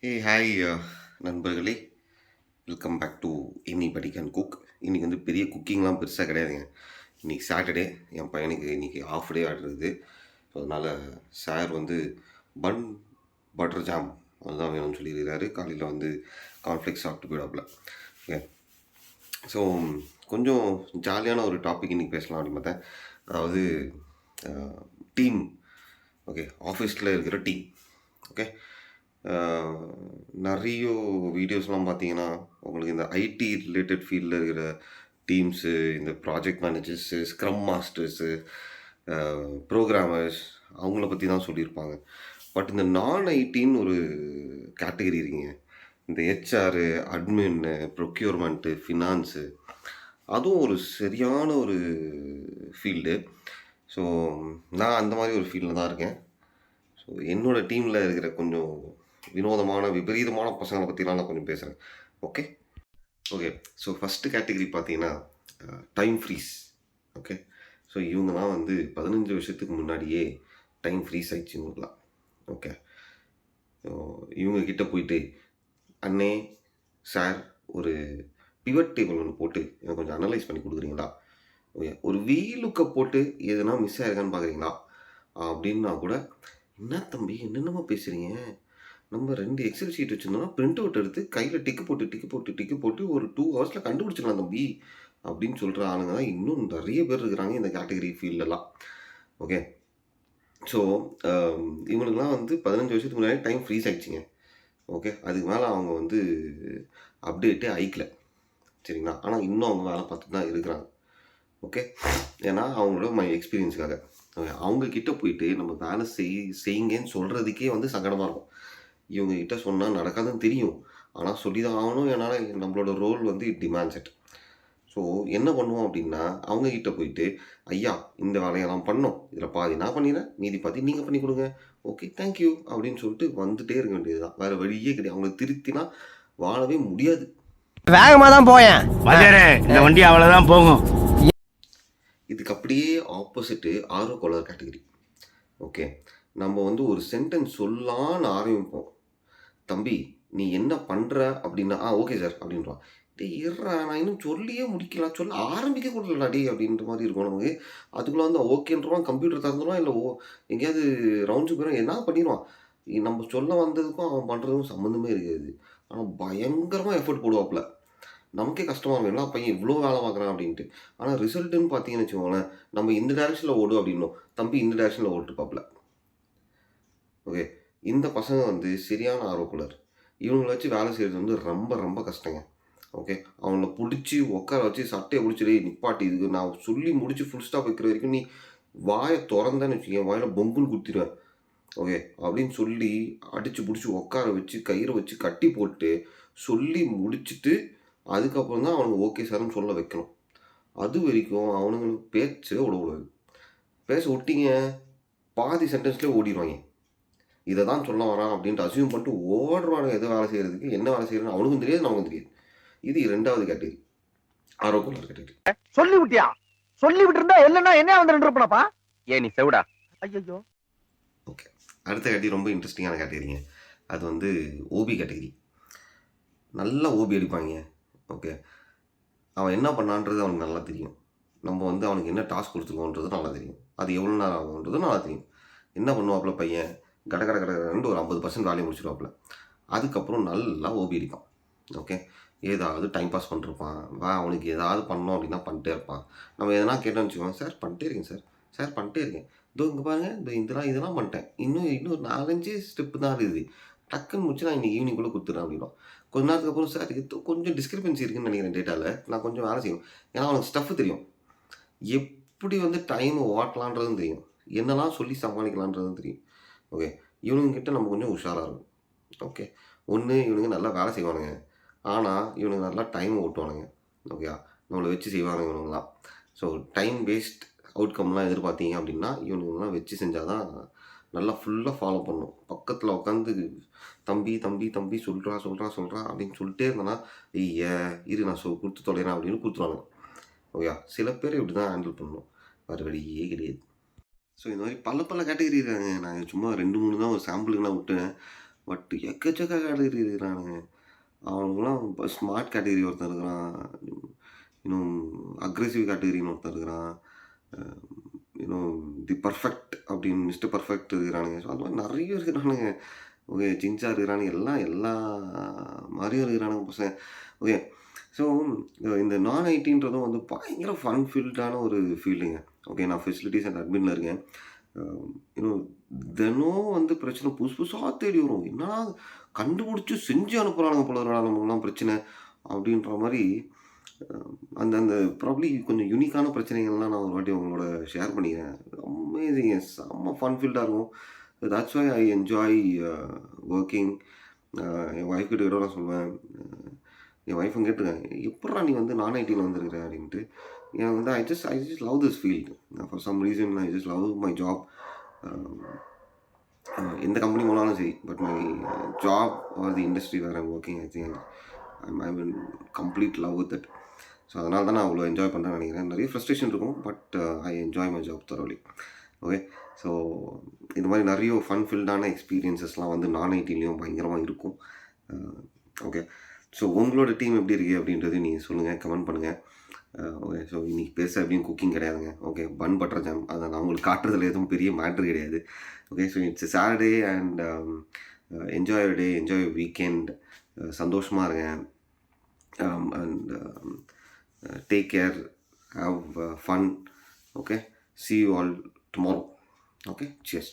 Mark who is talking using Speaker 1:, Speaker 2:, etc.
Speaker 1: Hi நண்பர்களே, welcome back to anybody can cook. இன்றைக்கி வந்து பெரிய குக்கிங்லாம் பெருசாக கிடையாதுங்க. இன்றைக்கி சாட்டர்டே, என் பையனுக்கு இன்றைக்கி ஆஃப் டே ஆடுறது. ஸோ அதனால் சார் வந்து பன் பட்டர் ஜாம் அதுதான் வேணும்னு சொல்லியிருக்காரு. காலையில் வந்து கார்ன்ஃப்ளெக்ஸ் சாப்பிட்டு போயிடாப்புல. ஓகே, ஸோ கொஞ்சம் ஜாலியான ஒரு டாபிக் இன்றைக்கி பேசலாம் அப்படின்னு பார்த்தேன். அதாவது டீம். ஓகே, ஆஃபீஸில் இருக்கிற டீம். ஓகே, நிறைய வீடியோஸ்லாம் பார்த்தீங்கன்னா உங்களுக்கு இந்த ஐடி ரிலேட்டட் ஃபீல்டில் இருக்கிற டீம்ஸு, இந்த project managers, scrum masters, programmers அவங்கள பற்றி தான் சொல்லியிருப்பாங்க. பட் இந்த நான் ஐடின்னு ஒரு கேட்டகரி இருக்குங்க. இந்த ஹெச்ஆரு, அட்மின்னு, ப்ரொக்யூர்மெண்ட்டு, ஃபினான்ஸு, அதுவும் ஒரு சரியான ஒரு ஃபீல்டு. ஸோ நான் அந்த மாதிரி ஒரு ஃபீல்டில் தான் இருக்கேன். ஸோ என்னோடய டீமில் இருக்கிற கொஞ்சம் வினோதமான விபரீதமான பசங்களை பற்றிலாம் நான் கொஞ்சம் பேசுகிறேன். Okay okay so first category பார்த்தீங்கன்னா டைம் ஃப்ரீஸ். ஓகே, ஸோ இவங்கெல்லாம் வந்து 15 வருஷத்துக்கு முன்னாடியே டைம் ஃப்ரீஸ் ஆகிடுச்சு இவங்களுக்குலாம். ஓகே, ஸோ இவங்கக்கிட்ட போயிட்டு அண்ணே சார் ஒரு பிவட் டேபிள் ஒன்று போட்டு எனக்கு கொஞ்சம் அனலைஸ் பண்ணி கொடுக்குறீங்களா, ஓகே ஒரு வீலுக்கை போட்டு எதுனா மிஸ் ஆயிருக்கான்னு பார்க்குறீங்களா அப்படின்னா கூட, என்ன தம்பி என்னென்னமோ பேசுகிறீங்க, நம்ம 2 எக்ஸல் ஷீட் வச்சுருந்தோம்னா பிரிண்ட் அவுட் எடுத்து கையில் டிக்கு போட்டு ஒரு 2 ஹவர்ஸில் கண்டுபிடிச்சிடலாம் தம்பி அப்படின்னு சொல்கிற ஆளுங்க தான் இன்னும் நிறைய பேர் இருக்கிறாங்க இந்த கேட்டகரி ஃபீல்டெல்லாம். ஓகே, ஸோ இவங்களுக்குலாம் வந்து 15 வருஷத்துக்கு முன்னாடி டைம் ஃப்ரீஸ் ஆகிடுச்சிங்க. ஓகே, அதுக்கு மேலே அவங்க வந்து அப்டேட்டே ஆயிக்கல, சரிங்களா. ஆனால் இன்னும் அவங்க வேலை பார்த்துட்டு தான் இருக்கிறாங்க. ஓகே, ஏன்னா அவங்களோட எக்ஸ்பீரியன்ஸுக்காக. ஓகே, அவங்கக்கிட்ட போயிட்டு நம்ம வேலை செய்யுங்கன்னு சொல்கிறதுக்கே வந்து சங்கடமாக இருக்கும். இவங்ககிட்ட சொன்னால் நடக்காதுன்னு தெரியும், ஆனால் சொல்லி தான் ஆகணும். ஏன்னால் நம்மளோட ரோல் வந்து இட் டிமாண்ட்ஸ் இட். ஸோ என்ன பண்ணுவோம் அப்படின்னா, அவங்கக்கிட்ட போயிட்டு ஐயா இந்த வேலையெல்லாம் பண்ணோம், இதில் பாதி நான் பண்ணிடுறேன், மீதி பாதி நீங்கள் பண்ணி கொடுங்க, ஓகே தேங்க்யூ அப்படின்னு சொல்லிட்டு வந்துகிட்டே இருக்க வேண்டியது தான். வேறு வழியே கிடையாது. அவங்களை திருத்தினா வாழவே முடியாது.
Speaker 2: வேகமாக தான் போயேன்,
Speaker 3: இந்த வண்டி அவ்வளோதான் போகும்.
Speaker 1: இதுக்கு அப்படியே ஆப்போசிட்டு ஆர்வக்கோளாறு கேட்டகரி. ஓகே, நம்ம வந்து ஒரு சென்டென்ஸ் சொல்லலான்னு ஆரம்பிப்போம். தம்பி நீ என்ன பண்ணுற அப்படின்னா, ஓகே சார் அப்படின்றான். டே இருறா நான் இன்னும் சொல்லியே முடிக்கலாம், சொல்ல ஆரம்பிக்க கூடலடா டே அப்படின்ற மாதிரி இருக்கும் நமக்கு. அதுக்குள்ளே வந்து ஓகேன்றவான், கம்ப்யூட்டர் திறந்துடுவான், இல்லை எங்கேயாவது ரவுண்ட்ஸுக்கு போயிடும், என்ன பண்ணிடுவான். நம்ம சொல்ல வந்ததுக்கும் அவன் பண்ணுறதுக்கும் சம்மந்தமே இருக்காது. ஆனால் பயங்கரமாக எஃபர்ட் போடுவாப்புல. நமக்கே கஷ்டமாக இருக்கும், என்ன பையன் இவ்வளோ வேலை பார்க்குறான் அப்படின்ட்டு. ஆனால் ரிசல்ட்டுன்னு பார்த்தீங்கன்னு வச்சுக்கோங்களேன், நம்ம இந்த டேரெக்ஷனில் ஓடும் அப்படின்னோம், தம்பி இந்த டேரெக்ஷனில் ஓட்டுப்பாப்புல. ஓகே, இந்த பசங்க வந்து சரியான ஆர்வக்குள்ளர். இவங்களை வச்சு வேலை செய்கிறது வந்து ரொம்ப ரொம்ப கஷ்டங்க. ஓகே, அவங்கள பிடிச்சி உட்கார வச்சு சட்டையை பிடிச்சிடே நிப்பாட்டி, இதுக்கு நான் சொல்லி முடிச்சு ஃபுல் ஸ்டாப் வைக்கிற வரைக்கும் நீ வாயை திறந்தேன்னு வச்சுக்கேன், வாயில் பொங்குன்னு குத்திடுவேன், ஓகே அப்படின்னு சொல்லி அடித்து பிடிச்சி உட்கார வச்சு கயிறை வச்சு கட்டி போட்டு சொல்லி முடிச்சுட்டு அதுக்கப்புறம் தான் அவனுக்கு ஓகே சார்னு சொல்ல வைக்கணும். அது வரைக்கும் அவனுங்களுக்கு பேச்சே விடக்கூடாது. பேச விட்டீங்க பாதி சென்டென்ஸ்லேயே ஓடிடுவாங்க. இதை தான் சொல்ல வரான் அப்படின்ட்டு அசியூம் பண்ணிட்டு ஓடுறானுங்க. எது வேலை செய்கிறதுக்கு, என்ன வேலை செய்யறதுன்னு அவனுக்கும் தெரியாது, நமக்கும் தெரியாது. இது 2வது கேட்டகரி, ஆர்வக்கோளாறு கேட்டகரி.
Speaker 2: சொல்லி விட்டியா? சொல்லி விட்டு இருந்தா இல்லைன்னா என்ன வந்து நின்றுப்பனப்பா. ஏன் நீ செவிடா? ஐயோ.
Speaker 1: ஓகே, அடுத்த கேட்டகரி ரொம்ப இன்ட்ரெஸ்டிங்கான கேட்டகரிங்க. அது வந்து ஓபி கேட்டகரி. நல்லா ஓபி அடிப்பாங்க. ஓகே, அவன் என்ன பண்ணான்றது அவனுக்கு நல்லா தெரியும். நம்ம வந்து அவனுக்கு என்ன டாஸ்க் கொடுத்துருக்கோன்றது நல்லா தெரியும். அது எவ்வளோ நேரம் ஆகுன்றது நல்லா தெரியும். என்ன பண்ணுவாப்புல பையன், கடை ஒரு 50% வேலையை முடிச்சிடுவாப்புல. அதுக்கப்புறம் நல்லா ஓபி அடிப்பான். ஓகே, ஏதாவது டைம் பாஸ் பண்ணிருப்பான், அவனுக்கு ஏதாவது பண்ணோம் அப்படின்னா பண்ணிட்டே இருப்பான். நம்ம எதனா கேட்டோம்னு வச்சுக்கோங்க, சார் பண்ணிட்டே இருக்கேன் சார், சார் பண்ணிட்டே இருக்கேன், இதோ இங்கே பாருங்கள், இதெல்லாம் பண்ணிட்டேன், இன்னும் 4-5 ஸ்டெப்பு தான் இருக்குது, டக்குன்னு முடிச்சு நான் இன்றைக்கி ஈவினிங்குள்ளே கொடுத்துட்றேன் அப்படின்னும். கொஞ்ச நேரத்துக்கு அப்புறம் சார் இது கொஞ்சம் டிஸ்கிரிபன்சி இருக்குதுன்னு நினைக்கிறேன் டேட்டாவில், நான் கொஞ்சம் வேலை செய்யணும். ஏன்னா அவனுக்கு ஸ்டஃப்பு தெரியும், எப்படி வந்து டைமை ஓட்டலான்றதும் தெரியும், என்னெல்லாம் சொல்லி சமாளிக்கலான்றதும் தெரியும். ஓகே, இவனுங்கிட்ட நம்ம கொஞ்சம் உஷாராக இருக்கும். ஓகே, ஒன்று இவனுங்க நல்லா வேலை செய்வானுங்க, ஆனால் இவனுங்க நல்லா டைம் ஓட்டுவானுங்க. ஓகே, நம்மளை வச்சு செய்வானுங்க இவனுங்களாம். ஸோ டைம் வேஸ்ட் அவுட்கம்லாம் எதிர்பார்த்தீங்க அப்படின்னா இவனுங்கெல்லாம் வச்சு செஞ்சால் தான் நல்லா ஃபுல்லாக ஃபாலோ பண்ணும். பக்கத்தில் உட்காந்து தம்பி தம்பி தம்பி சொல்கிறா அப்படின்னு சொல்லிட்டே இருந்தேன்னா, இரு நான் கொடுத்து தொலைறேன் அப்படின்னு கொடுத்துருவானுங்க. ஓகே, சில பேர் இப்படி தான் ஹேண்டில் பண்ணணும், வேறு வழியே கிடையாது. ஸோ இந்த மாதிரி பல கேட்டகரி இருக்காங்க. நான் சும்மா 2-3 தான் ஒரு சாம்பிளுக்குலாம் விட்டேன். பட் எக்கச்சக்க கேட்டகரி இருக்கிறானுங்க. அவனுங்கலாம் இப்போ ஸ்மார்ட் கேட்டகரி ஒருத்தன் இருக்கிறான். இன்னும் அக்ரெசிவ் கேட்டகரின்னு ஒருத்தன் இருக்கிறான். இன்னும் தி பர்ஃபெக்ட் அப்படின்னு மிஸ்டர் பர்ஃபெக்ட் இருக்கிறானுங்க. ஸோ அது மாதிரி நிறைய இருக்கிறானுங்க. ஓகே, சின்சா இருக்கிறானுங்க. எல்லா மாதிரியும் இருக்கிறானுங்க பசங்க. ஓகே. ஸோ இந்த நான் ஐடின்றதும் வந்து பயங்கர ஃபன் ஃபீல்டான ஒரு ஃபீல்டுங்க. ஓகே, நான் ஃபெசிலிட்டிஸ் அண்ட் அட்மின்ல இருக்கேன். இன்னும் தினம் வந்து பிரச்சனை புதுசு புதுசா தேடி வரும். என்னடா கண்டுபிடிச்சு செஞ்சு அனுப்புறானுங்க போல இருக்குடா நமக்குலாம் பிரச்சனை அப்படின்ற மாரி அந்த அந்த ப்ராபப்ளி கொஞ்சம் யூனிக்கான பிரச்சனைகள்லாம் நான் ஒரு வாட்டி உங்களோட ஷேர் பண்ணிக்கிறேன். அமேசிங்க. செம்ம ஃபன் ஃபீல்டா இருக்கும். That's why I enjoy working. என் ஒய்ஃப் கிட்ட கூட நான் சொல்லுவேன். என் ஒய்ஃபும் கேட்டுருக்காங்க, "எப்புட்றா நீ வந்து நான் ஐடில வந்திருக்கிற?" அப்படின்ட்டு. எனக்கு வந்து I just love this field. For some reason I just love my job. எந்த கம்பெனி போனாலும் சரி. But my job or the industry where I'm working I think I'm in complete love with it. So அதனால தான் நான் அவ்வளோ enjoy பண்ணுறேன்னு நினைக்கிறேன். நிறைய ஃப்ரஸ்ட்ரேஷன் இருக்கும். But I enjoy my job thoroughly. Okay. So இது மாதிரி நிறைய ஃபன் ஃபீல்டான எக்ஸ்பீரியன்ஸஸ்லாம் வந்து நான் ஐடிலையும் பயங்கரமாக இருக்கும். ஓகே. ஸோ உங்களோட டீம் எப்படி இருக்கு அப்படின்றது நீங்கள் சொல்லுங்கள், கமெண்ட் பண்ணுங்கள். ஓகே. ஸோ இன்னைக்கு பேச எப்படியும் குக்கிங் கிடையாதுங்க. ஓகே, பன் பட்டர் ஜாம் அதை நான் உங்களுக்கு காட்டுறதுல எதுவும் பெரிய மேட்ரு கிடையாது. Okay. So it's Saturday and enjoy your day, enjoy your weekend. சந்தோஷமாக இருங்க. And take care, have fun. Okay. See you all tomorrow. Okay, cheers.